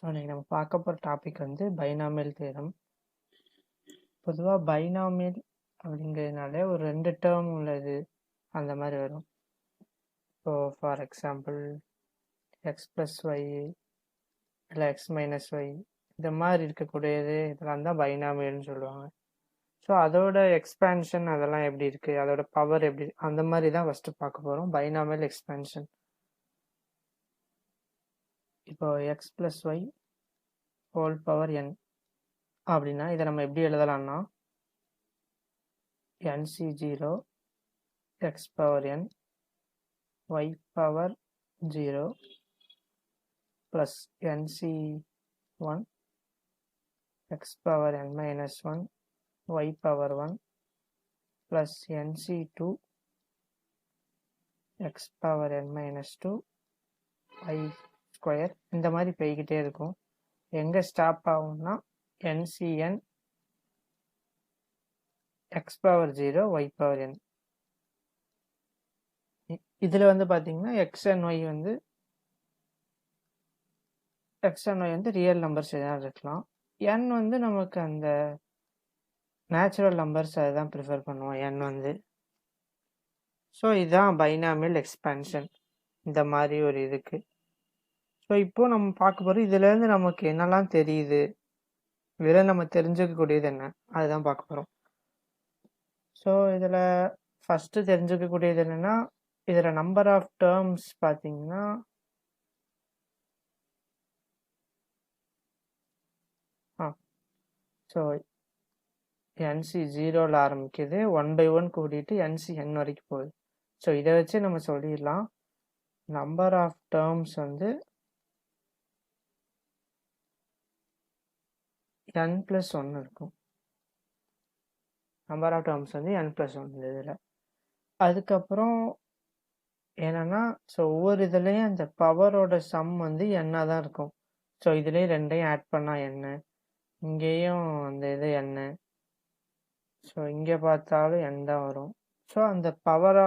So இன்னைக்கு நம்ம பார்க்க போகிற டாபிக் வந்து பைனாமியல் தியரம். பொதுவாக பைனாமியல் அப்படிங்கிறதுனாலே ஒரு 2 டேர்ம் உள்ளது அந்த மாதிரி வரும். So for example x plus y இல்லை எக்ஸ் மைனஸ் ஒய் இந்த மாதிரி இருக்கக்கூடியது இதெல்லாம் தான் பைனாமியல்னு சொல்லுவாங்க. ஸோ அதோட எக்ஸ்பேன்ஷன் அதெல்லாம் எப்படி இருக்குது, அதோட பவர் எப்படி, அந்த மாதிரி தான் ஃபஸ்ட்டு பார்க்க போகிறோம். Binomial expansion. இப்போ x plus y whole power n அப்படின்னா இதை நம்ம எப்படி எழுதலாம்னா nc0 x power n y power 0 plus nc1 x power n minus 1 y power 1 plus nc2 x power n minus 2 y square. இந்த மாதிரி போய்கிட்டே இருக்கும். எங்கே ஸ்டாப் ஆகும்னா ncn x power 0 y power n. இதில் வந்து பார்த்தீங்கன்னா எக்ஸ் அண்ட் ஒய் வந்து ரியல் நம்பர்ஸ் எதாவது இருக்கலாம். n வந்து நமக்கு அந்த நேச்சுரல் நம்பர்ஸ் அதை தான் ப்ரிஃபர் பண்ணுவோம் n வந்து. ஸோ இதுதான் பைனாமியல் எக்ஸ்பேன்ஷன் இந்த மாதிரி ஒரு இதுக்கு. ஸோ இப்போ நம்ம பார்க்க போகிறோம் இதுலேருந்து நமக்கு என்னெல்லாம் தெரியுது, இதில் நம்ம தெரிஞ்சுக்கக்கூடியது என்ன அதுதான் பார்க்க போகிறோம். ஸோ இதில் ஃபஸ்ட்டு தெரிஞ்சுக்கக்கூடியது என்னென்னா இதில் நம்பர் ஆஃப் டேர்ம்ஸ் பார்த்தீங்கன்னா ஸோ NC 0ல் ஆரம்பிக்குது, 1/1 கூட்டிட்டு NCn வரைக்கும் போகுது. ஸோ இதை வச்சு நம்ம சொல்லிடலாம் நம்பர் ஆஃப் டேர்ம்ஸ் வந்து n+1 இருக்கும். நம்பர் ஆஃப் டேர்ம்ஸ் வந்து n+1 இதில். அதுக்கப்புறம் என்னன்னா ஸோ ஒவ்வொரு இதுலேயும் அந்த பவரோட சம் வந்து என்ன தான் இருக்கும். ஸோ இதுலேயும் ரெண்டையும் ஆட் பண்ணால் என்ன, இங்கேயும் அந்த இது என்ன, ஸோ இங்கே பார்த்தாலும் n தான் வரும். ஸோ அந்த பவரை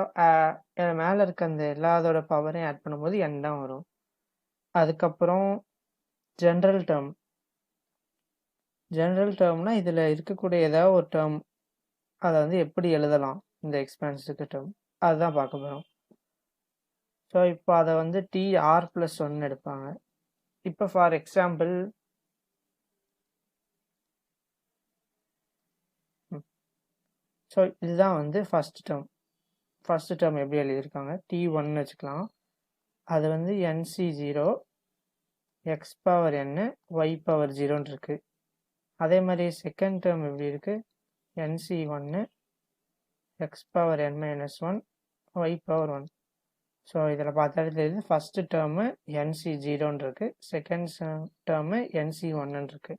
மேலே இருக்க அந்த எல்லாத்தோட பவரையும் ஆட் பண்ணும்போது n தான் வரும். அதுக்கப்புறம் ஜென்ரல் டேர்ம்னா இதில் இருக்கக்கூடிய ஏதாவது ஒரு டேர்ம் அதை வந்து எப்படி எழுதலாம் இந்த எக்ஸ்பேன்ஸுக்கு டேர்ம் அதுதான் பார்க்க போகிறோம். ஸோ இப்போ அதை வந்து TR+1 எடுப்பாங்க. இப்போ ஃபார் எக்ஸாம்பிள் ஸோ இதுதான் வந்து ஃபர்ஸ்ட் டேர்ம் எப்படி எழுதியிருக்காங்க T1 வச்சுக்கலாம். அது வந்து NC0 x power n y power 0 இருக்கு. அதே மாதிரி செகண்ட் டேர்ம் எப்படி இருக்கு NC1 x power n minus 1 y power 1. So இதில் பார்த்தாலே தெரியுது ஃபஸ்ட்டு டேர்மு NC0 இருக்கு, செகண்ட் டேர்மு NC1 இருக்கு.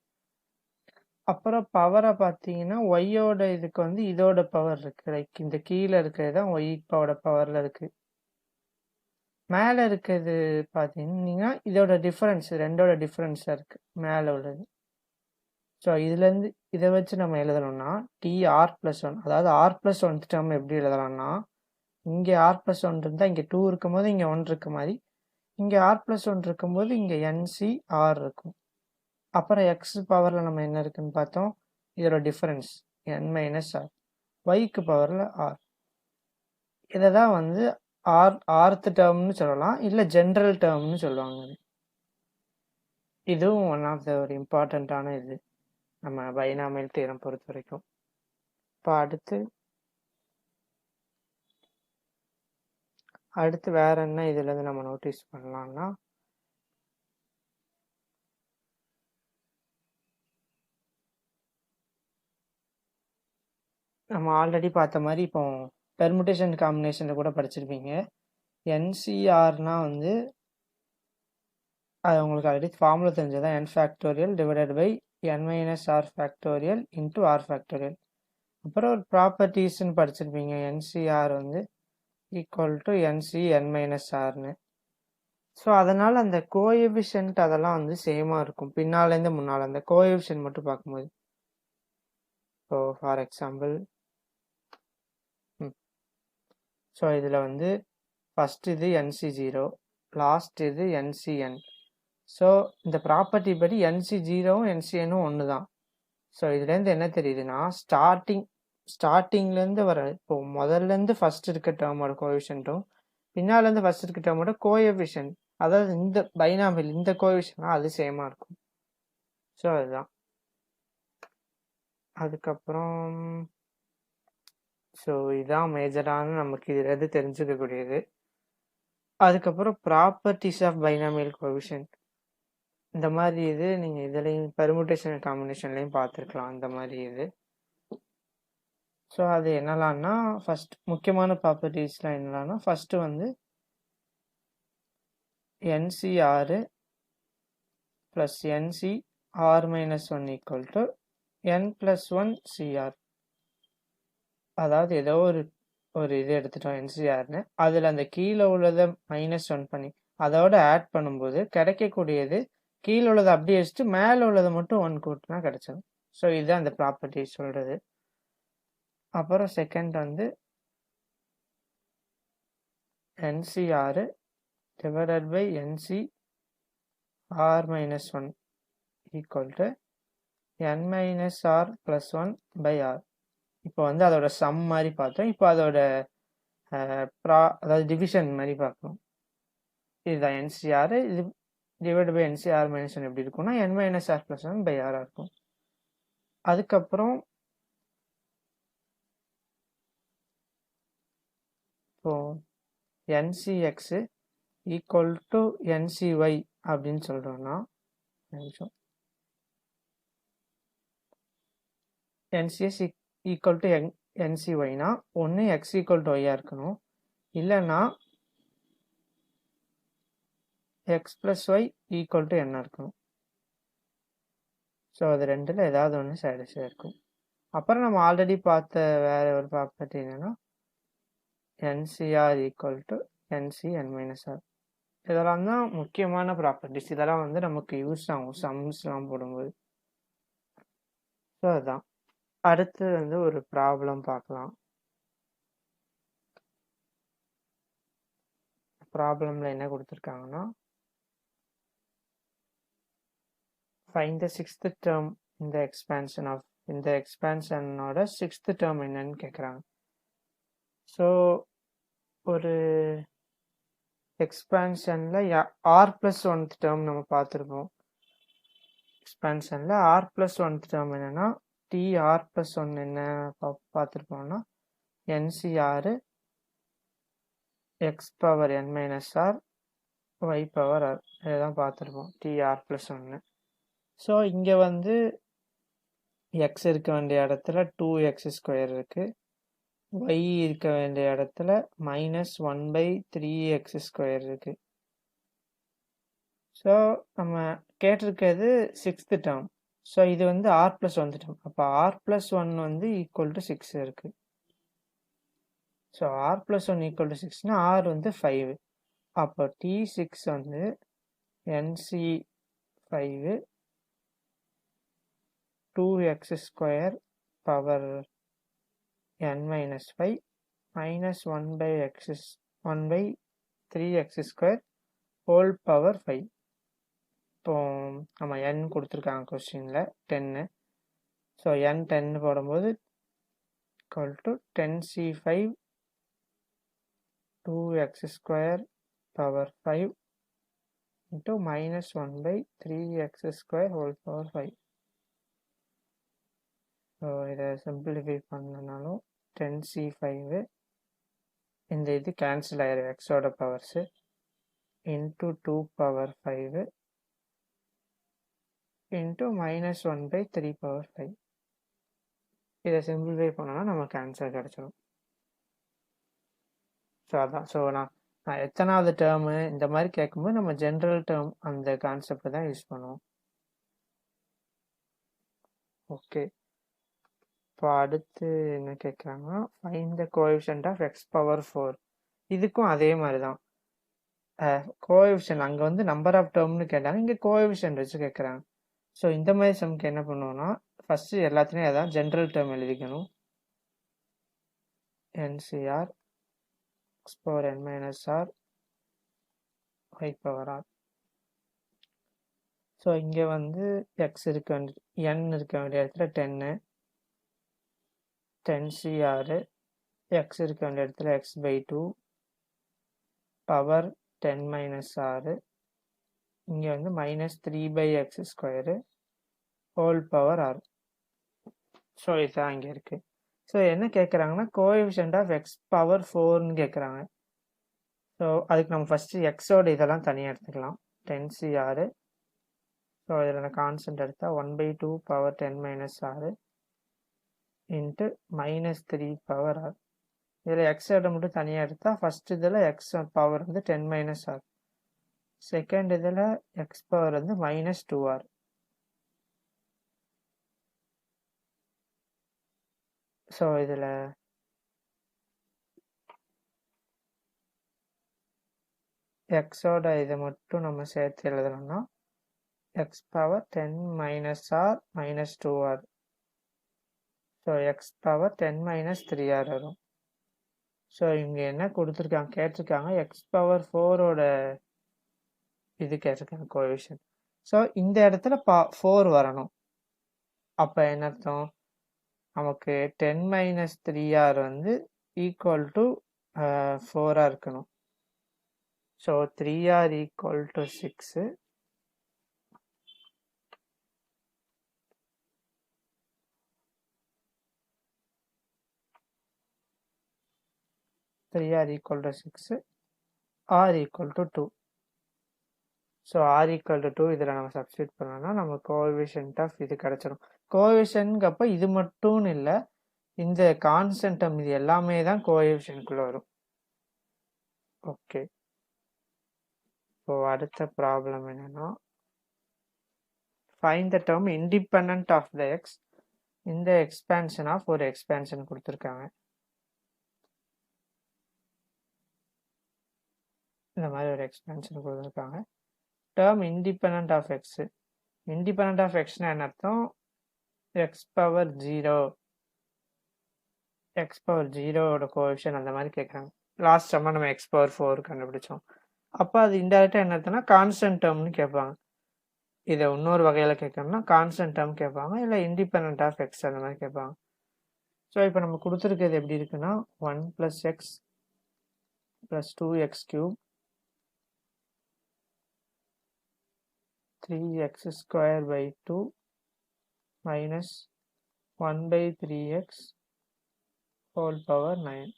அப்புறம் பவரை பார்த்தீங்கன்னா ஒய்யோட இதுக்கு வந்து இதோட பவர் இருக்கு. லைக் இந்த கீழே இருக்கிறது தான் ஒய்யோட பவரில் இருக்கு. மேலே இருக்கிறது பார்த்தீங்கன்னா இதோட டிஃப்ரென்ஸ், ரெண்டோட டிஃப்ரென்ஸாக இருக்கு மேலே உள்ளது. ஸோ இதுலேருந்து இதை வச்சு நம்ம எழுதணும்னா TR+1, அதாவது R+1 டேர்ம் எப்படி எழுதலாம்னா இங்கே R+1 இருந்தால் இங்கே 2 இருக்கும்போது இங்கே 1 இருக்க மாதிரி, இங்கே R+1 இருக்கும்போது இங்கே NCR இருக்கும். அப்புறம் எக்ஸ் பவரில் நம்ம என்ன இருக்குன்னு பார்த்தோம், இதோட டிஃபரன்ஸ் n-r, ஒய்க்கு பவரில் r. இதை தான் வந்து ஆர்த் டேர்ம்னு சொல்லலாம், இல்லை ஜென்ரல் டேர்ம்னு சொல்லுவாங்க. இதுவும் ஒன் ஆஃப் த ஒரு இம்பார்ட்டண்ட்டான இது நம்ம பைனாமியல் தியரம் பொறுத்த வரைக்கும். இப்போ அடுத்து வேற என்ன இதுலேருந்து நம்ம நோட்டீஸ் பண்ணலாம்னா நம்ம ஆல்ரெடி பார்த்த மாதிரி இப்போ பெர்முடேஷன் காம்பினேஷனில் கூட படிச்சிருப்பீங்க. NCRனா வந்து அது உங்களுக்கு ஆல்ரெடி ஃபார்முலா தெரிஞ்சதான் n factorial divided by n-r factorial into r factorial. அப்புறம் ஒரு ப்ராப்பர்ட்டிஸ்ன்னு படிச்சிருப்பீங்க, NCR வந்து ஈக்குவல் டு NCn-rன்னு. ஸோ அதனால் அந்த கோஎஃபிஷியன்ட் அதெல்லாம் வந்து சேமாக இருக்கும் பின்னாலேருந்து முன்னால், அந்த கோஎஃபிஷியன்ட் மட்டும் பார்க்கும்போது. ஸோ ஃபார் எக்ஸாம்பிள் ஸோ இதில் வந்து ஃபஸ்ட் இது NC0, லாஸ்ட் இது NCn. ஸோ இந்த ப்ராப்பர்ட்டி படி என்சி ஜீரோவும் என்சிஎனும் ஒன்று தான். ஸோ இதுலேருந்து என்ன தெரியுதுன்னா ஸ்டார்டிங்லேருந்து வர இப்போ முதல்லேருந்து ஃபர்ஸ்ட் இருக்க டேர்மோட கோஎஃபிஷியன்ட்டும் பின்னாலேருந்து ஃபர்ஸ்ட் இருக்க டேர்மோட கோஎஃபிஷியன்ட், அதாவது இந்த பைனாமியல் இந்த கோஎஃபிஷியன்ட் அது சேமாக இருக்கும். ஸோ அதுதான். அதுக்கப்புறம் ஸோ இதுதான் மேஜரான நமக்கு இதில் தெரிஞ்சுக்கக்கூடியது. அதுக்கப்புறம் ப்ராப்பர்ட்டிஸ் ஆஃப் பைனாமியல் கோஎஃபிஷியன்ட், இந்த மாதிரி இது நீங்கள் இதுலேயும் பெர்முடேஷன் காம்பினேஷன்லேயும் பார்த்துருக்கலாம் இந்த மாதிரி இது. ஸோ அது என்னலான்னா ஃபர்ஸ்ட் முக்கியமான ப்ராப்பர்ட்டிஸ்லாம் என்னலான்னா ஃபர்ஸ்ட்டு வந்து nCr plus nC r minus one equal to n plus one Cr. அதாவது ஏதோ ஒரு இது எடுத்துட்டோம் என்சிஆர்னு, அதில் அந்த கீழே உள்ளதை -1 பண்ணி அதோட ஆட் பண்ணும்போது கிடைக்கக்கூடியது கீழே உள்ளதை அப்படியே வச்சுட்டு மேலே உள்ளதை மட்டும் 1 கூட்டினா கிடைச்சிடும். ஸோ இதுதான் அந்த ப்ராப்பர்ட்டி சொல்கிறது. அப்புறம் செகண்ட் வந்து nCr divided by nC r minus one equal to n minus r plus one by r. இப்போ வந்து அதோட சம் மாதிரி பார்த்தோம். இப்போ அதோட அதாவது டிவிஷன் மாதிரி பார்க்கணும். இதுதான் என்சிஆர், இது divide by NCR minus one எப்படி இருக்கும்னா n minus r plus one by r இருக்கும். அதுக்கப்புறம் இப்போ என்சிஎக்ஸ் ஈக்குவல் டு என்சிஒய் அப்படின்னு சொல்கிறோன்னா என்சிஎஸ் ஈக்குவல் டு என்சிஒய்னா ஒன்று எக்ஸ் ஈக்குவல் டு ஒய்யாக இருக்கணும், இல்லைன்னா x plus y equal to என்ன இருக்கணும். ஸோ அது ரெண்டில் ஏதாவது ஒன்று சைடிஷாக இருக்கும். அப்புறம் நம்ம ஆல்ரெடி பார்த்த வேற ஒரு ப்ராப்பர்ட்டி என்னென்னா nCr equal to nC n minus r. இதெல்லாம் தான் முக்கியமான ப்ராப்பர்ட்டிஸ். இதெல்லாம் வந்து நமக்கு யூஸ் ஆகும் சம்ஸ்லாம் போடும்போது. ஸோ அதுதான். அடுத்து வந்து ஒரு ப்ராப்ளம் பார்க்கலாம். ப்ராப்ளமில் என்ன கொடுத்துருக்காங்கன்னா ஃபைண்ட் த சிக்ஸ்த் டேர்ம் இந்த எக்ஸ்பேன்ஷன் ஆஃப் இந்த எக்ஸ்பேன்ஷனோட சிக்ஸ்த் டேர்ம் என்னன்னு கேட்குறாங்க. ஸோ ஒரு எக்ஸ்பேன்ஷனில் ஆர் ப்ளஸ் ஒன்த் டேர்ம் நம்ம பார்த்துருப்போம். எக்ஸ்பேன்ஷனில் ஆர் ப்ளஸ் ஒன்த் டேர்ம் என்னென்னா டி ஆர் ப்ளஸ் ஒன் என்ன பார்த்துருப்போம்னா NCR x power n minus r y power r இதுதான் பார்த்துருப்போம் டி ஆர் ப்ளஸ் ஒன்று. ஸோ இங்கே வந்து எக்ஸ் இருக்க வேண்டிய இடத்துல 2x² இருக்குது, y இருக்க வேண்டிய இடத்துல -1/3x² இருக்குது. ஸோ நம்ம கேட்டிருக்கிறது சிக்ஸ்த் டேர்ம். ஸோ இது வந்து ஆர் ப்ளஸ் ஒன்த் டேர்ம். அப்போ ஆர் ப்ளஸ் ஒன் வந்து ஈக்குவல் டு 6 இருக்குது. So r plus one equal to 6னா ஆர் வந்து 5. அப்போ T6 வந்து NC5 2x² power n minus 5 minus 1/3x² whole power 5. இப்போ நம்ம n கொடுத்துருக்காங்க கொஸ்டினில் 10. ஸோ n 10 போடும்போது equal to 10c5 2x² power 5 into minus 1/3x² whole power 5. So இதை சிம்பிளிஃபை பண்ணனாலும் 10c5 இந்த இது கேன்சல் ஆயிரும் எக்ஸோட powers into 2 power 5 into minus 1/3 power 5. இதை சிம்பிளிஃபை பண்ணோன்னா நமக்கு ஆன்சர் கிடச்சிடும். ஸோ அதான். ஸோ நான் எத்தனாவது டேர்மு இந்த மாதிரி கேட்கும்போது நம்ம ஜென்ரல் டேர்ம் அந்த கான்செப்டை தான் யூஸ் பண்ணுவோம். ஓகே, இப்போ அடுத்து என்ன கேட்குறாங்கன்னா find the coefficient of x power 4. இதுக்கும் அதே மாதிரி தான் கோஎஃபிஷியன்ட். அங்கே வந்து நம்பர் ஆஃப் டேர்ம்னு கேட்டாங்க, இங்கே கோஎஃபிஷியன்ட் வச்சு கேட்குறாங்க. ஸோ இந்த மாதிரி சம்க்கு என்ன பண்ணுவோம்னா ஃபஸ்ட்டு எல்லாத்துலேயும் அதான் ஜென்ரல் டேர்ம் எழுதிக்கணும். NCR x power n minus r y power r. So இங்கே வந்து எக்ஸ் இருக்க வேண்டிய n இருக்க வேண்டிய இடத்துல 10 எக்ஸ் இருக்க வேண்டிய இடத்துல x/2 பவர் 10 - 6 இங்கே வந்து -3/x² ஹோல் பவர் 6. ஸோ இதுதான் இங்கே இருக்குது. ஸோ என்ன கேட்குறாங்கன்னா கோஎஃபிஷியன்ட் ஆஃப் x பவர் 4ன்னு கேட்குறாங்க. ஸோ அதுக்கு நம்ம ஃபஸ்ட்டு எக்ஸோட இதெல்லாம் தனியாக எடுத்துக்கலாம். 10 ஸோ இதில் நான் கான்ஸ்டன்ட் எடுத்தால் 1/2 பவர் 10 - 6 இன்ட்டு -3 பவர் 6. இதில் எக்ஸோட மட்டும் தனியாக எடுத்தால் ஃபஸ்ட் இதில் எக்ஸ் பவர் வந்து 10 - 6, செகண்ட் இதில் எக்ஸ் பவர் வந்து -2r. ஸோ இதில் எக்ஸோட இதை மட்டும் நம்ம சேர்த்து எழுதணும்னா x power 10 - r -2r. So x power 10 - 3r வரும். ஸோ இங்கே என்ன கொடுத்துருக்காங்க கேட்டிருக்காங்க எக்ஸ் பவர் 4ஓட இது கேட்டிருக்காங்க கோஎஃபிஷியன்ட். ஸோ இந்த இடத்துல 4 வரணும். அப்போ என்ன அர்த்தம், நமக்கு 10 - 3r வந்து ஈக்குவல் டு 4ஆக இருக்கணும். So 3r equal to 6. r equal to 6, r equal to 2. So r equal to 2 இதில் நம்ம சப்ஸ்டியூட் பண்ணோம்னா நம்ம கோஎஃபிஷியன்ட் ஆஃப் இது கிடச்சிடும். கோஎஃபிஷியன்ட்கப்போ இது மட்டும் இல்லை, இந்த கான்ஸ்டன்டம் இது எல்லாமே தான் கோஎஃபிஷியன்ட்குள்ளே வரும். ஓகே, ஸோ அடுத்த ப்ராப்ளம் என்னென்னா find the term independent of the x இந்த எக்ஸ்பேன்ஷன் ஆஃப் ஒரு எக்ஸ்பேன்ஷன் கொடுத்துருக்காங்க. இந்த மாதிரி ஒரு எக்ஸ்பேன்ஷன் கொடுத்துருக்காங்க. Term independent of x. Independent of எக்ஸ்னா என்ன அர்த்தம், எக்ஸ் பவர் 0ஓட கோஎஃபிஷியன்ட் அந்த மாதிரி கேட்குறாங்க. லாஸ்ட் டைம் நம்ம எக்ஸ் பவர் 4 கண்டுபிடிச்சோம். அப்போ அது இன்டெரக்டாக என்ன அர்த்தம்னா கான்ஸ்டன்ட் டேர்ம்னு கேட்பாங்க. இதை இன்னொரு வகையில் கேட்கணும்னா கான்ஸ்டன்ட் டேர்ம் கேட்பாங்க, இல்லை இண்டிபெண்ட் ஆஃப் எக்ஸ் அந்த மாதிரி கேட்பாங்க. ஸோ இப்போ நம்ம கொடுத்துருக்கிறது எப்படி இருக்குன்னா 1 + x + 2x³ 3x² - 1/3x whole power 9.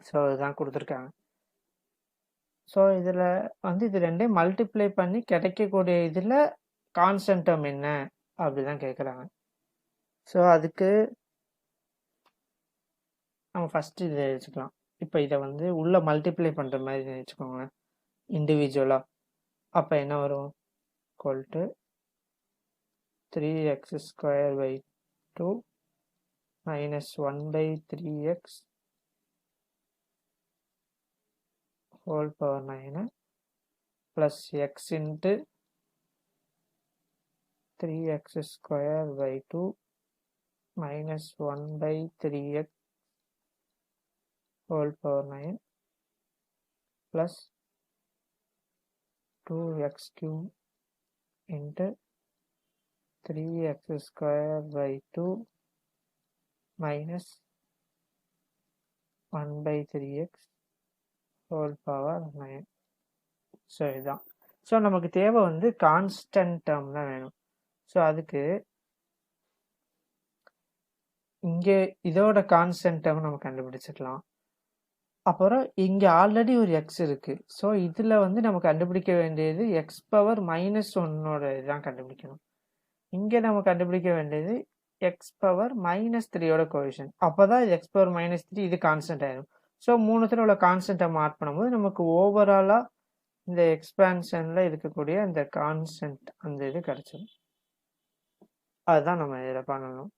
So இதுதான் கொடுத்துருக்காங்க. ஸோ இதில் வந்து இது ரெண்டையும் மல்டிப்ளை பண்ணி கிடைக்கக்கூடிய இதில் கான்ஸ்டன்ட் டேர்ம் என்ன அப்படி தான் கேட்குறாங்க. ஸோ அதுக்கு நம்ம ஃபஸ்ட்டு இதை வச்சுக்கலாம். இப்போ இதை வந்து உள்ளே மல்டிப்ளை பண்ணுற மாதிரி வச்சுக்கோங்களேன் இண்டிவிஜுவலாக. அப்போ என்ன வரும், equal to 3x² - 1/3x whole power 9 plus x into 3x² - 1/3x whole power 9 plus 2x³ into 3x² minus 1/3x whole power 9. So இதுதான். ஸோ நமக்கு தேவை வந்து கான்ஸ்டன்ட் டேர்ம் தான் வேணும். ஸோ அதுக்கு இங்கே இதோட கான்ஸ்டன்ட் டேர்ம் நம்ம கண்டுபிடிச்சிக்கலாம். அப்புறம் இங்கே ஆல்ரெடி ஒரு எக்ஸ் இருக்குது. ஸோ இதில் வந்து நம்ம கண்டுபிடிக்க வேண்டியது எக்ஸ் பவர் -1ஓட இதுதான் கண்டுபிடிக்கணும். இங்கே நம்ம கண்டுபிடிக்க வேண்டியது எக்ஸ் பவர் -3ஓட கோஎஃபிஷியன்ட். அப்போ தான் இது எக்ஸ் பவர் -3 இது கான்ஸ்டன்ட் ஆயிடும். ஸோ மூணுத்தில் உள்ள கான்ஸ்டன்ட்டை மார்க் பண்ணும்போது நமக்கு ஓவராலாக இந்த எக்ஸ்பேன்ஷனில் இருக்கக்கூடிய இந்த கான்ஸ்டன்ட் அந்த இது கிடச்சிடும். அதுதான் நம்ம இதில் பண்ணணும்.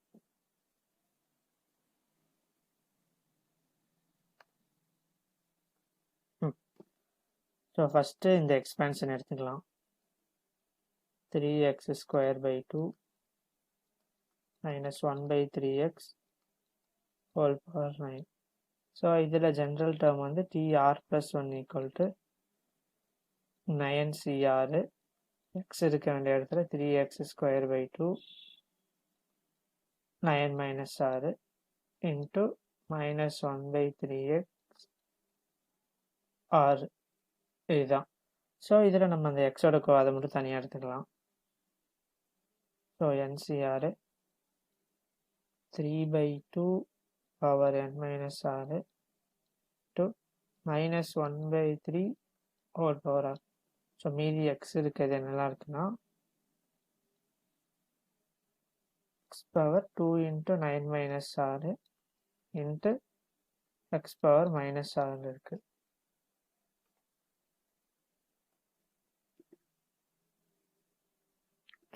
ஸோ ஃபஸ்ட்டு இந்த எக்ஸ்பேன்ஷன் எடுத்துக்கலாம். 3x² - 1/3x whole power 9. So இதில் ஜென்ரல் டேர்ம் வந்து tr + 1 = 9cr எக்ஸ் இருக்க வேண்டிய இடத்துல 3x² 2 9 - 6 இன்ட்டு -1/3x 6 இதுதான். ஸோ இதில் நம்ம அந்த எக்ஸோட அதை மட்டும் தனியாக எடுத்துக்கலாம். So NCR 3/2 power n-6 to -1/3 whole power r. So மீதி எக்ஸ் இருக்கிறது என்னெல்லாம் இருக்குன்னா x power 2 × 9 - 6 into x power -6 இருக்கு.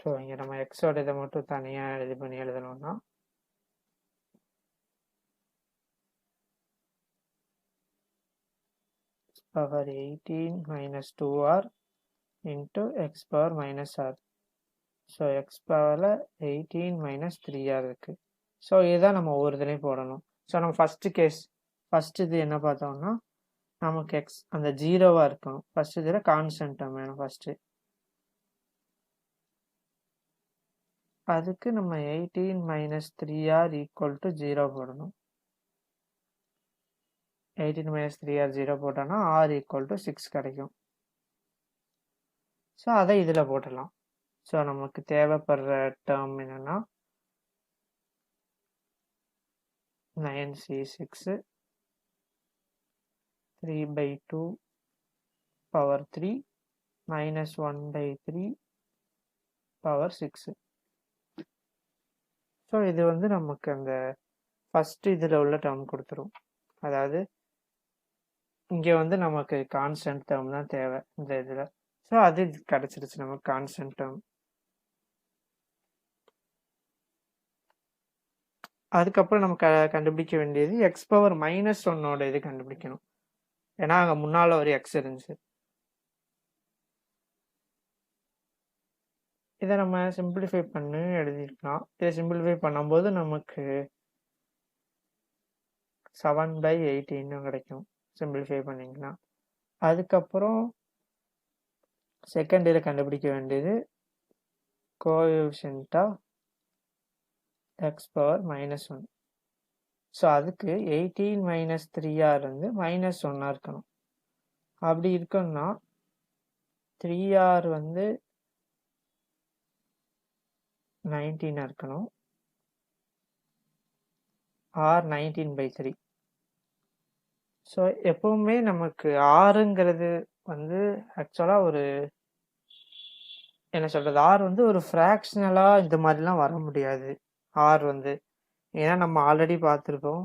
ஸோ இங்கே நம்ம எக்ஸோட இதை மட்டும் தனியாக இது பண்ணி எழுதணும்னா பவர் 18 - 2r இன்ட்டு x பவர் -r. ஸோ எக்ஸ் பவரில் 18 - 3r இருக்குது. ஸோ இதுதான் நம்ம ஒவ்வொரு இதுலேயும் போடணும். ஸோ நம்ம ஃபஸ்ட்டு இது என்ன பார்த்தோம்னா நமக்கு எக்ஸ் அந்த 0வாக இருக்கணும். ஃபஸ்ட்டு இதில் கான்ஸ்டன்ட் டேர்ம் வேணும். ஃபஸ்ட்டு அதுக்கு நம்ம 18 - 3r = 0 போடணும். 18 - 3r 0 போட்டோன்னா r = 6 கிடைக்கும். ஸோ அதை இதில் போட்டலாம். ஸோ நமக்கு தேவைப்படுற டேர்ம் என்னென்னா 9c6 3/2 பவர் 3 -1/3 பவர் 6. ஸோ இது வந்து நமக்கு அந்த ஃபஸ்ட்டு இதில் உள்ள டேர்ம் கொடுத்துரும். அதாவது இங்கே வந்து நமக்கு கான்ஸ்டன்ட் டேர்ம் தான் தேவை இந்த இதில். ஸோ அது கிடச்சிருச்சு நமக்கு கான்ஸ்டன்ட் டேர்ம். அதுக்கப்புறம் நம்ம கண்டுபிடிக்க வேண்டியது x பவர் -1 இது கண்டுபிடிக்கணும். ஏன்னா அங்கே முன்னால் ஒரு எக்ஸ் இருந்துச்சு. இதை நம்ம சிம்பிளிஃபை பண்ணி எழுதிருக்கலாம். இதை சிம்பிளிஃபை பண்ணும்போது நமக்கு 7/18 கிடைக்கும் சிம்பிளிஃபை பண்ணிங்கன்னா. அதுக்கப்புறம் செகண்ட் இதில் கண்டுபிடிக்க வேண்டியது coefficient of x power -1. So அதுக்கு 18 - 3r வந்து -1 இருக்கணும். அப்படி இருக்கணும்னா 3r வந்து 19 இருக்கணும். r 19/3. ஸோ எப்பவுமே நமக்கு ஆறுங்கிறது வந்து ஆக்சுவலாக ஒரு என்ன சொல்கிறது, ஆர் வந்து ஒரு ஃப்ராக்ஷனலாக இந்த மாதிரிலாம் வர முடியாது. ஆர் வந்து ஏன்னா நம்ம ஆல்ரெடி பார்த்துருக்கோம்.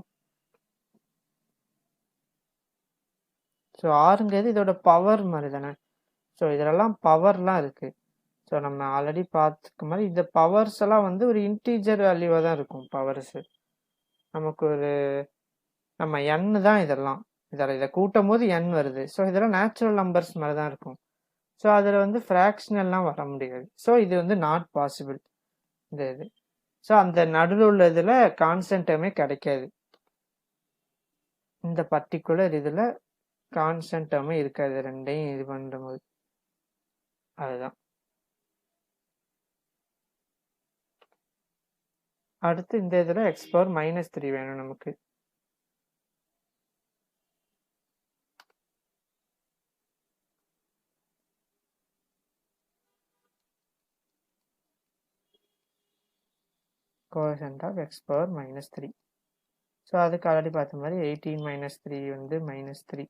ஸோ ஆறுங்கிறது இதோட பவர் மாதிரி தானே. ஸோ இதிலெல்லாம் பவர்லாம் இருக்குது. ஸோ நம்ம ஆல்ரெடி பார்த்துக்க மாதிரி இந்த பவர்ஸ் எல்லாம் வந்து ஒரு இன்டீஜர் வேல்யூவாக தான் இருக்கும். பவர்ஸு நமக்கு ஒரு நம்ம என் தான் இதெல்லாம் இதை கூட்டும் போது என் வருது. ஸோ இதெல்லாம் நேச்சுரல் நம்பர்ஸ் மாதிரி தான் இருக்கும். ஸோ அதில் வந்து ஃப்ராக்ஷனல்லாம் வர முடியாது. ஸோ இது வந்து நாட் பாசிபிள் இந்த இது. ஸோ அந்த நடுவில் உள்ள இதில் கான்ஸ்டன்ட் டேர்மே கிடைக்காது. இந்த பர்டிகுலர் இதில் கான்ஸ்டன்ட் டேர்மே இருக்காது. ரெண்டையும் இது பண்ணும்போது அதுதான். அடுத்து இந்த இதில் x பவர் -3 வேணும் நமக்கு. Coefficient of x power -3. So அதுக்கு ஆல்ரெடி பார்த்த மாதிரி 18 - 3 வந்து -3.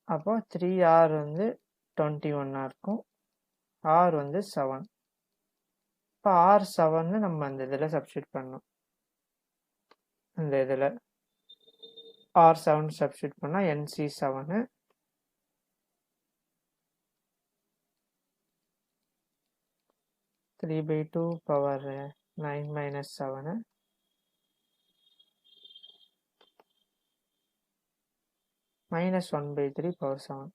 அப்போ 3r வந்து 21 இருக்கும். r வந்து 7. இப்போ r7 நம்ம அந்த இதில் சப்ஸ்டியூட் பண்ணணும். இந்த இதில் r7 சப்ஸ்டியூட் பண்ணால் NC7 3/2 பவர் 9 - 7 -1/3 பவர் 7.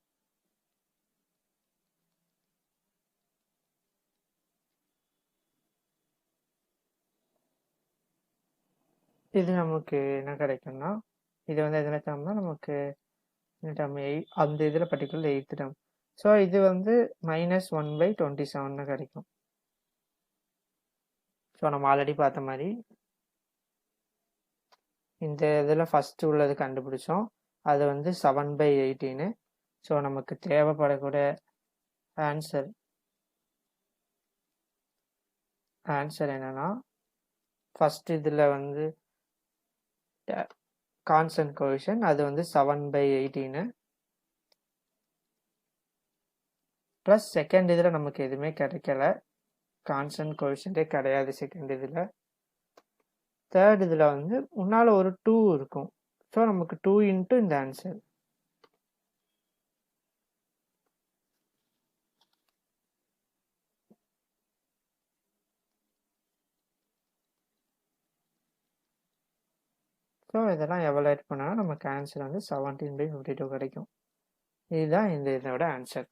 இது நமக்கு என்ன கிடைக்கும்னா இது வந்து எதில் டேர்ம்னா நமக்கு இந்த டேர்ம் அந்த இதில் பர்டிகுலர் 8th டேர்ம். ஸோ இது வந்து -1/27 கிடைக்கும். ஸோ நம்ம ஆல்ரெடி பார்த்த மாதிரி இந்த இதில் ஃபஸ்ட்டு உள்ளது கண்டுபிடிச்சோம். அது வந்து 7/18. ஸோ நமக்கு தேவைப்படக்கூடிய ஆன்சர் என்னன்னா ஃபஸ்ட் இதில் வந்து கான்ஸ்டன்ட் கோஎஃபிஷியன்ட் அது வந்து 7/18 ப்ளஸ் செகண்ட் இதில் நமக்கு எதுவுமே கிடைக்கல, கான்ஸ்டன்ட் கோஎஃபிஷியன்ட்டே கிடையாது செகண்ட் இதில். தேர்ட் இதில் வந்து முன்னால் ஒரு 2 இருக்கும். ஸோ நமக்கு 2 இன்ட்டு இந்த ஆன்சர். ஸோ இதெல்லாம் எவலுவேட் பண்ணால் நமக்கு ஆன்சர் வந்து 17/52 கிடைக்கும். இதுதான் இதோட ஆன்சர்.